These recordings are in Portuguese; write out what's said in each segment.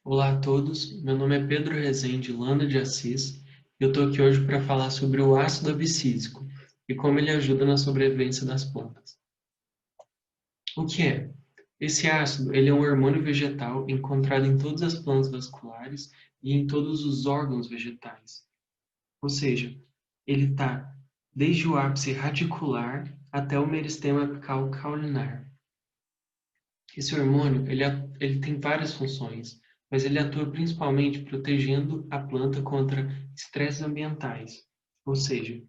Olá a todos, meu nome é Pedro Rezende Landa de Assis e eu estou aqui hoje para falar sobre o ácido abscísico e como ele ajuda na sobrevivência das plantas. O que é? Esse ácido ele é um hormônio vegetal encontrado em todas as plantas vasculares e em todos os órgãos vegetais. Ou seja, ele está desde o ápice radicular até o meristema apical caulinar. Esse hormônio, ele tem várias funções, mas ele atua principalmente protegendo a planta contra estresses ambientais, ou seja,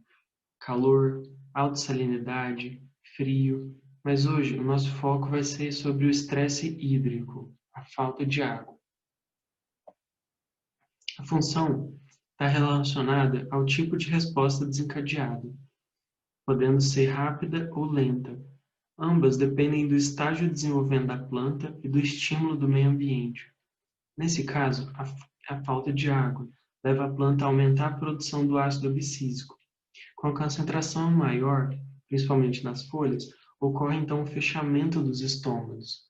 calor, alta salinidade, frio. Mas hoje o nosso foco vai ser sobre o estresse hídrico, a falta de água. A função está relacionada ao tipo de resposta desencadeada, podendo ser rápida ou lenta. Ambas dependem do estágio de desenvolvimento da planta e do estímulo do meio ambiente. Nesse caso, a falta de água leva a planta a aumentar a produção do ácido abscísico. Com a concentração maior, principalmente nas folhas, ocorre então o fechamento dos estômatos.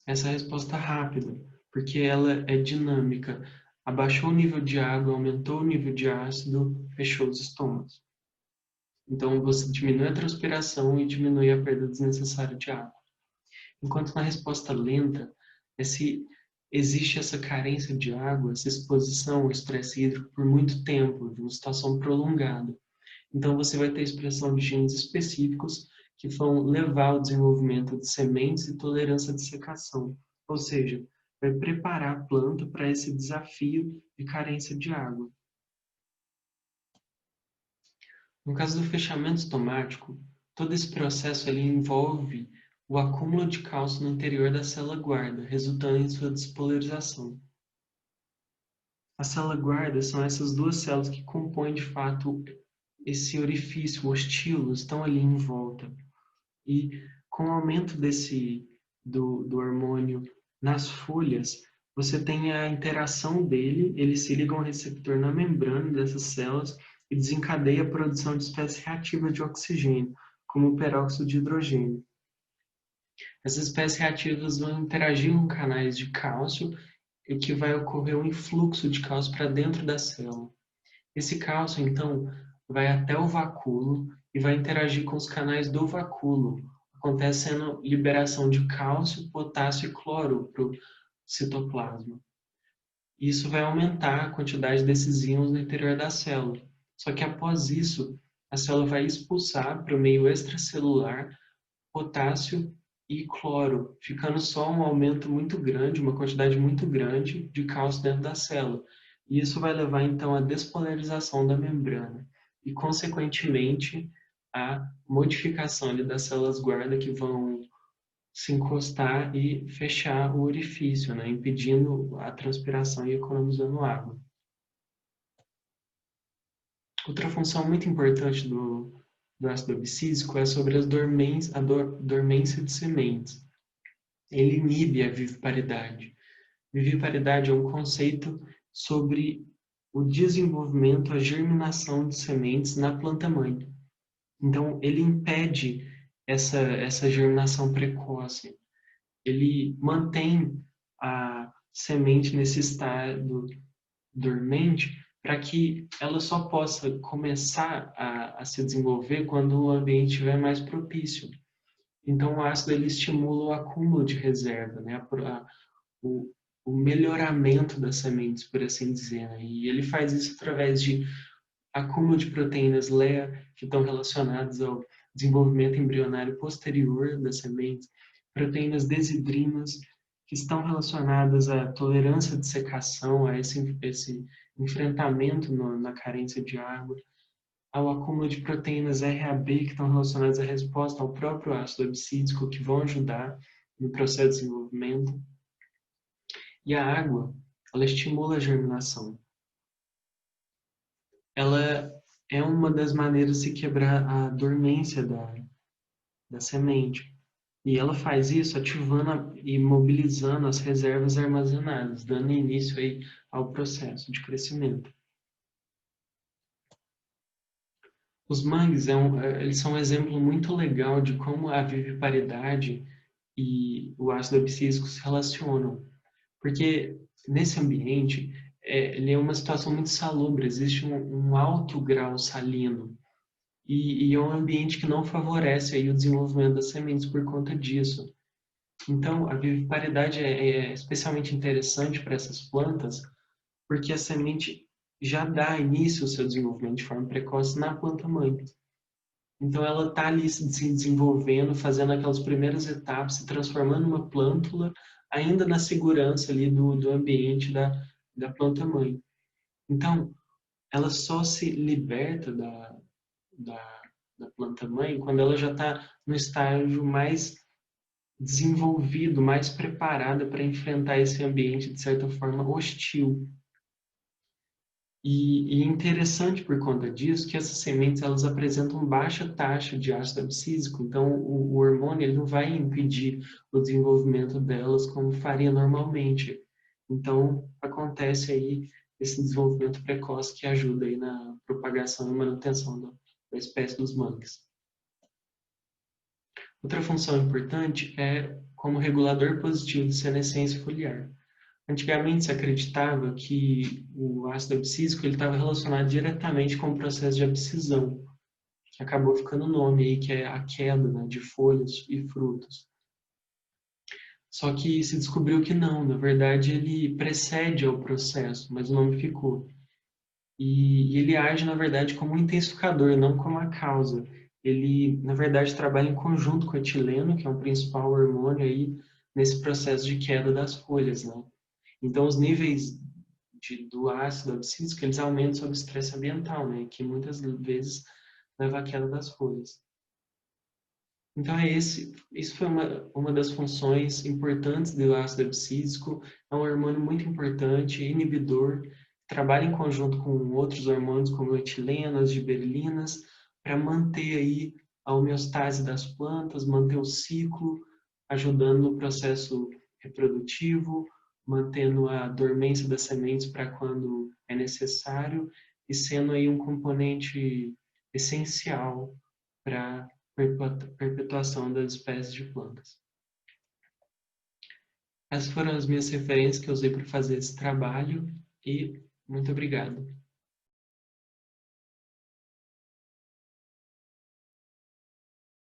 Essa resposta rápida, porque ela é dinâmica. Abaixou o nível de água, aumentou o nível de ácido, fechou os estômatos. Então, você diminui a transpiração e diminui a perda desnecessária de água. Enquanto na resposta lenta, existe essa carência de água, essa exposição ao estresse hídrico por muito tempo, de uma situação prolongada. Então, você vai ter expressão de genes específicos que vão levar ao desenvolvimento de sementes e tolerância de secação, ou seja, vai preparar a planta para esse desafio de carência de água. No caso do fechamento estomático, todo esse processo ali envolve o acúmulo de cálcio no interior da célula guarda, resultando em sua despolarização. A célula guarda são essas duas células que compõem de fato esse orifício, o estilo, estão ali em volta. E com o aumento do hormônio nas folhas, você tem a interação dele, ele se liga a um receptor na membrana dessas células e desencadeia a produção de espécies reativas de oxigênio, como o peróxido de hidrogênio. Essas espécies reativas vão interagir com canais de cálcio e que vai ocorrer um influxo de cálcio para dentro da célula. Esse cálcio, então, vai até o vacúolo e vai interagir com os canais do vacúolo, acontecendo liberação de cálcio, potássio e cloro para o citoplasma. Isso vai aumentar a quantidade desses íons no interior da célula. Só que após isso, a célula vai expulsar para o meio extracelular potássio e cloro, ficando só um aumento muito grande, uma quantidade muito grande de cálcio dentro da célula. E isso vai levar então à despolarização da membrana e, consequentemente, à modificação ali das células guarda que vão se encostar e fechar o orifício, né, impedindo a transpiração e economizando água. Outra função muito importante do ácido abscísico é sobre a dormência de sementes. Ele inibe a viviparidade. Viviparidade é um conceito sobre o desenvolvimento, a germinação de sementes na planta-mãe. Então, ele impede essa germinação precoce. Ele mantém a semente nesse estado dormente para que ela só possa começar a se desenvolver quando o ambiente estiver mais propício. Então, o ácido ele estimula o acúmulo de reserva, né? O, o melhoramento das sementes, por assim dizer. Né? E ele faz isso através de acúmulo de proteínas LEA, que estão relacionadas ao desenvolvimento embrionário posterior das sementes, proteínas desidrinas, que estão relacionadas à tolerância de secação, a esse enfrentamento na carência de água, ao acúmulo de proteínas RAB, que estão relacionadas à resposta ao próprio ácido abscísico, que vão ajudar no processo de desenvolvimento. E a água, ela estimula a germinação. Ela é uma das maneiras de se quebrar a dormência da semente. E ela faz isso ativando e mobilizando as reservas armazenadas, dando início aí ao processo de crescimento. Os mangues eles são um exemplo muito legal de como a viviparidade e o ácido abscísico se relacionam. Porque nesse ambiente, ele é uma situação muito salubre, existe um alto grau salino, e é um ambiente que não favorece aí o desenvolvimento das sementes por conta disso. Então, a viviparidade é especialmente interessante para essas plantas, porque a semente já dá início ao seu desenvolvimento de forma precoce na planta-mãe. Então, ela está ali se desenvolvendo, fazendo aquelas primeiras etapas, se transformando numa plântula, ainda na segurança ali do ambiente da planta-mãe. Então, ela só se liberta da, da planta-mãe quando ela já está no estágio mais desenvolvido, mais preparada para enfrentar esse ambiente de certa forma hostil. E é interessante por conta disso que essas sementes elas apresentam baixa taxa de ácido abscísico, então o hormônio ele não vai impedir o desenvolvimento delas como faria normalmente. Então acontece aí esse desenvolvimento precoce que ajuda aí na propagação e manutenção da espécie dos mangues. Outra função importante é como regulador positivo de senescência foliar. Antigamente se acreditava que o ácido abscísico ele estava relacionado diretamente com o processo de abscisão, que acabou ficando o nome aí, que é a queda, né, de folhas e frutos. Só que se descobriu que não, na verdade ele precede ao processo, mas o nome ficou. E ele age, na verdade, como um intensificador, não como a causa. Ele, na verdade, trabalha em conjunto com o etileno, que é o principal hormônio aí nesse processo de queda das folhas, né? Então, os níveis do ácido abscísico, eles aumentam sob estresse ambiental, né? Que muitas vezes leva à queda das folhas. Então, isso foi uma das funções importantes do ácido abscísico. É um hormônio muito importante, inibidor, trabalha em conjunto com outros hormônios, como o etileno, as giberelinas, para manter aí a homeostase das plantas, manter o ciclo, ajudando no processo reprodutivo, mantendo a dormência das sementes para quando é necessário e sendo aí um componente essencial para perpetuação das espécies de plantas. Essas foram as minhas referências que eu usei para fazer esse trabalho e muito obrigado.